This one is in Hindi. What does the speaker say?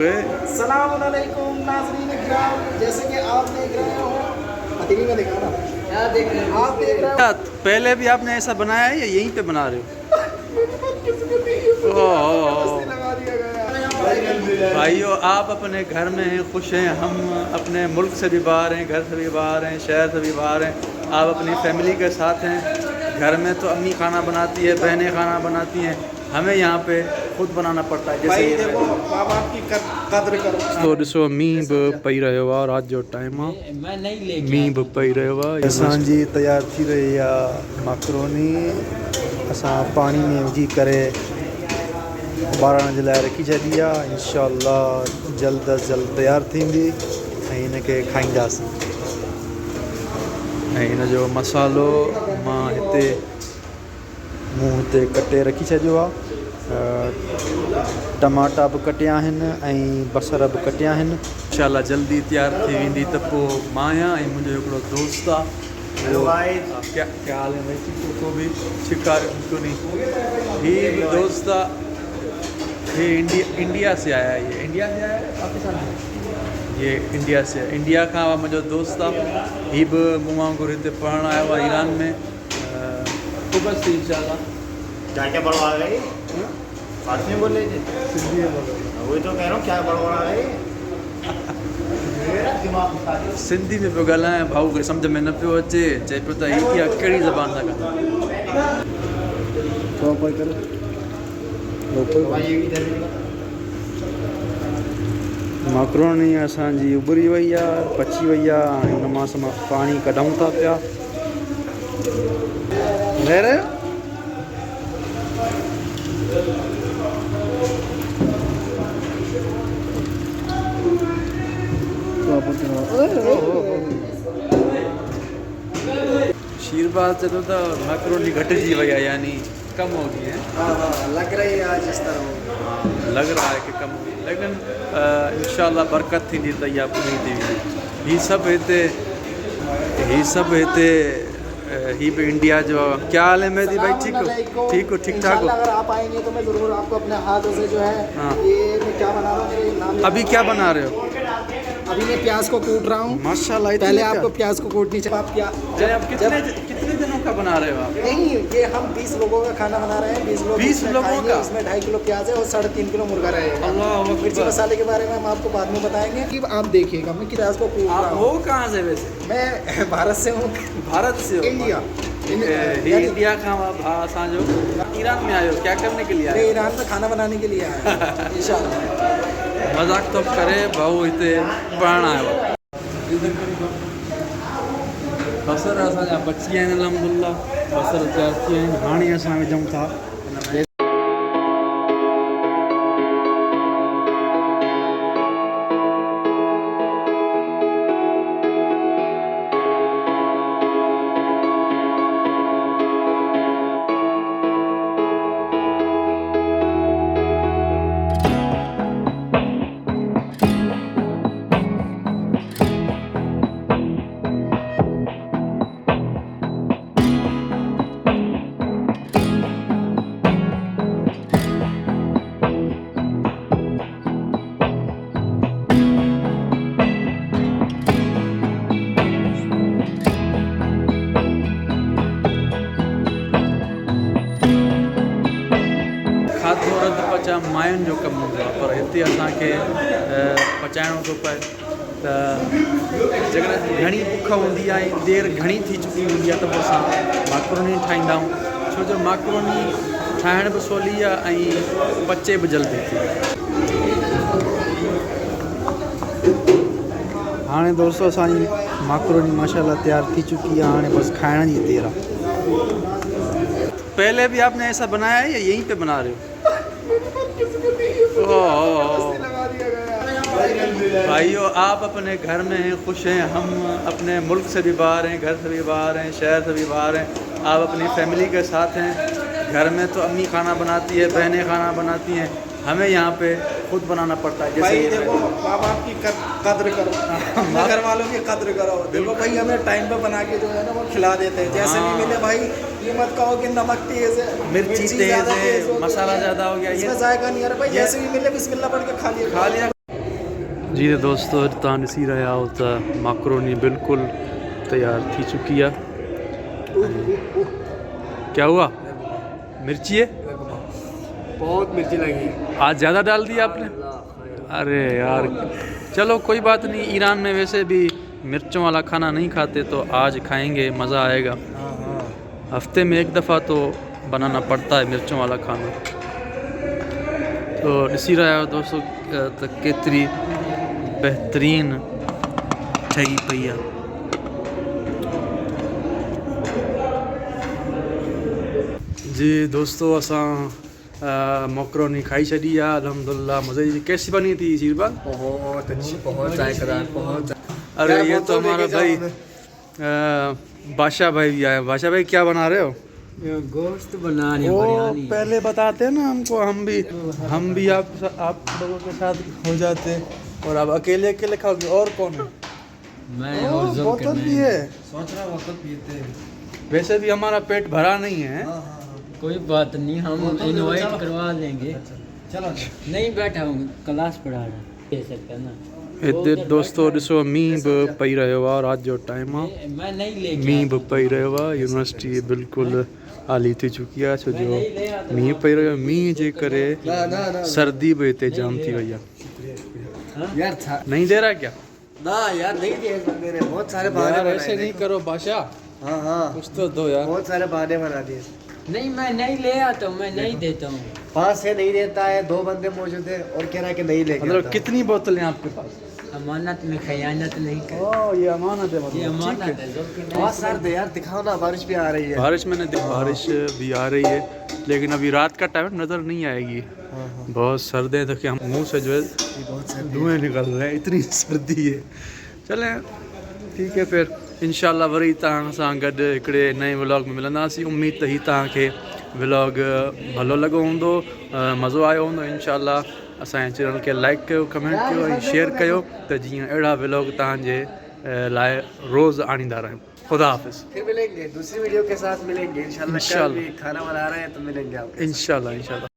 सलामुअलैकुम नाज़रीन इकराम, जैसे कि आप देख रहे हो हथेली में दिखाना क्या देख रहे हो आप देख रहे हो। पहले भी आपने ऐसा बनाया है या यहीं पे बना रहे हो? भाइयों, आप अपने घर में हैं, खुश हैं, हम अपने मुल्क से भी बाहर हैं, घर से भी बाहर हैं, शहर से भी बाहर हैं। आप अपनी फैमिली के साथ हैं। घर में तो अम्मी खाना बनाती है, बहनें खाना बनाती हैं, हमें यहाँ पे खुद बनाना पड़ता है। भाई देखो, माँ बाप की कद्र करो। तो ॾिसो मींहुं बि पई रहियो आहे, राति जो टाइम आहे, मींहुं बि पई रहियो आहे। असांजी तयार थी रही आहे माक्रोनी, असां पाणी में विझी करे ॿारण जे लाइ रखी छॾी आहे। इंशाअल्लाह जल्द अज़ जल्द तयारु थींदी ऐं हिनखे खाईंदासीं। ऐं हिन जो मसालो मां हिते मूं हिते कटे रखी छॾियो आहे। टमाटा बि कटिया आहिनि ऐं बसर बि कटिया आहिनि। इंशाअल्लाह जल्दी तयारु थी वेंदी त पोइ मां आहियां ऐं मुंहिंजो हिकिड़ो दोस्त आहे। क्या हाल है भाई? को भी शिकार ये भी दोस्त आहे। ये इंडिया से आया है। ये इंडिया से आया है, पाकिस्तान में? ये इंडिया से, इंडिया का मुंहिंजो दोस्त आहे। ही बि मूं वांगुरु हिते पढ़णु आयो आहे ईरान में। तो बस इंशाअल्लाह क्या क्या बढ़वा गई फारसी में बोल रहे थे, सिंधी में बोलो। वही तो कह रहा हूँ क्या बढ़वा गई। मेरा दिमाग सिंधी में पियो ॻाल्हायां, भाऊ खे सम्झ में न पियो अचे, चए पियो त इहा कहिड़ी ज़बान था माक्रोनी असांजी उबरी वई आहे, पची वई आहे। हुन मां असां पाणी कढूं था पिया। शीरबाज चए थो त मैक्रोनी घटिजी वई आहे, यानी कम हो गई है। हाँ, लग रही है आज इस तरह। लग रहा है कि कम हो गई, लेकिन इंशाअल्लाह बरकत थींदी त इहा पूरी थी वेंदी। ही सभु हिते ही भी इंडिया जो। क्या हाल है मेहदी भाई? ठीक हो? ठीक हो? ठीक ठाक हो? अगर आप आएंगे तो मैं ज़रूर आपको अपने हाथों से जो है ये मैं क्या बना रहा हूँ, नाम अभी क्या बना रहे हो? अभी मैं प्याज को कूट रहा हूँ। माशाल्लाह, पहले आपको प्याज को कूटनी चाहिए। आप क्या आप कितने दिनों का बना रहे हो आप? नहीं, ये हम 20 लोगों का खाना बना रहे हैं। 20 लोगों का? इसमें 2.5 किलो प्याज है और 3.5 किलो मुर्गा रहेगा। अल्लाह, मिर्ची मसाले के बारे में हम आपको बाद में बताएंगे। कि आप देखिएगा मैं प्याज को कूट रहा हूँ। वो कहाँ से वैसे? मैं भारत से हूँ। भारत से हो? इंडिया। इंडिया का असांजो ईरान में आयो, क्या करने के लिए आयो? मैं ईरान में खाना बनाने के लिए आया इंशाअल्लाह। मजाक तो करे, भाऊ हिते पढ़णु आयो। बसर असांजा बची विया आहिनि, अलहमदुलिल्लाह बसर तयारु थी विया आहिनि। हाणे असां विझूं था हिन में खाधो रधु पचा मायुनि जो कमु हूंदो आहे, पर हिते असांखे पचाइणो थो पए। त जेकॾहिं घणी बुख हूंदी आहे, देरि घणी थी चुकी हूंदी आहे, त पोइ असां माक्रोनी ठाहींदा आहियूं। छो जो माक्रोनी ठाहिण बि सवली आहे ऐं पचे बि जल्दी थी। हाणे दोस्तो असांजी माक्रोनी माशाल्लाह तयारु थी चुकी है। हाणे बस खाइण जी देर आहे। पहले भी आपने ऐसा बनाया है या यहीं पे बना रहे हो? भाइयों, आप अपने घर में हैं, खुश हैं, हम अपने मुल्क से भी बाहर हैं, घर से भी बाहर हैं, शहर से भी बाहर हैं। आप अपनी फैमिली के साथ हैं। घर में तो अम्मी खाना बनाती है, बहनें खाना बनाती हैं, हमें यहाँ पे खुद बनाना पड़ता है। भाई जैसे देखो, माँ बाप की कद्र करो, अपने घर वालों की कद्र करो। देखो भाई, हमें टाइम पे बना के जो है ना वो खिला देते हैं। जैसे भी मिले भाई, ये मत कहो कि नमक तेज है, मिर्ची तेज है, मसाला ज़्यादा हो गया, इसमें जायका नहीं आ रहा भाई। जैसे भी मिले बिस्मिल्लाह पढ़ के खा लिया। जी दोस्तों तव्हां ॾिसी रहिया आहियो त माक्रोनी बिल्कुल तैयार थी चुकी है। क्या हुआ? मिर्ची है? बहुत मिर्ची लगी। आज ज़्यादा डाल दिया आपने? अरे यार चलो कोई बात नहीं, ईरान में वैसे भी मिर्चों वाला खाना नहीं खाते तो आज खाएंगे, मज़ा आएगा। हफ्ते में एक दफ़ा तो बनाना पड़ता है मिर्चों वाला खाना। तो ॾिसी रहिया आहियो दोस्तों त केतिरी बेहतरीन ठही पई आहे। जी दोस्तों असां मकरोनी खाई छॾी आहे अल्हम्दुलिल्लाह मज़े जी। कैसी बनी थी शीरबाग? बहुत अच्छी, बहुत जायकेदार, बहुत। अरे ये तो हमारा भाई बादशाह भाई भी आया। बादशाह भाई क्या बना रहे हो? गोश्त बना रहे हैं, वो बिरयानी। पहले बताते ना हमको, हम भी आप लोगों के साथ हो जाते और अब अकेले अकेले खाओगे। और कौन है? मैं और ज़ुल्फ़ बोतल भी है। सोच रहा बोतल पीते हैं। वैसे भी हमारा पेट भरा नहीं है। कोई बात नहीं, हम इनवाइट करवा लेंगे। चलो नहीं बैठा हूँ, क्लास पढ़ा रहा दे सकता ना। हिते दोस्तों ॾिसो मींहुं बि पई रहियो आहे, राति जो टाइम आहे, मैं नहीं लेके मींहुं बि पई रहियो आहे। यूनिवर्सिटी बिल्कुलु ख़ाली थी चुकी आहे छो जो मींहुं पई रहियो। मींहुं जे करे सर्दी भी हिते जाम थी वई आहे। यार था नहीं दे रहा क्या? ना यार, नहीं दिए इस बंदे ने, बहुत सारे यार बहाने ऐसे नहीं करो बादशाह, हाँ हाँ, कुछ तो दो यार। बहुत सारे बहाने बना दिए। नहीं, मैं नहीं ले आता हूँ, मैं नहीं देता हूँ। 5 से नहीं देता है, 2 बंदे मौजूद है और कह रहा है कि नहीं लेके मतलब आता। कितनी बोतलें आपके पास? अमानत में खयानत नहीं कर। ओह ये अमानत है, ये मतलब ठीक अमानत है। है, ज़ुल्फ़ की बहुत सर्द है यार, दिखाओ ना, बारिश भी आ रही है। बारिश बारिश भी आ रही है लेकिन अभी रात का टाइम नज़र नहीं आएगी। बहुत सर्द है, देखिए हम मुंह से जो है धुएँ निकल रहे हैं, इतनी सर्दी है। चलें ठीक है, फिर इंशाल्लाह वरी तव्हां सां गॾु हिकिड़े नए व्लॉग में मिलंदासीं। उम्मीद त ही तव्हांखे व्लॉग भलो लॻो हूंदो, मज़ो आयो हूंदो। इंशाल्लाह असांजे चैनल खे लाइक कयो, कमेंट कयो ऐं शेयर कयो त जीअं अहिड़ा व्लॉग तव्हांजे लाइ रोज़ आणींदा रहियूं। खुदा हाफ़िज़। फिर मिलेंगे, दूसरी वीडियो के साथ मिलेंगे इंशाल्लाह। इंशाल्लाह। कल भी खाना बना रहे हैं तो मिलेंगे आपके। इंशाल्लाह इंशाल्लाह।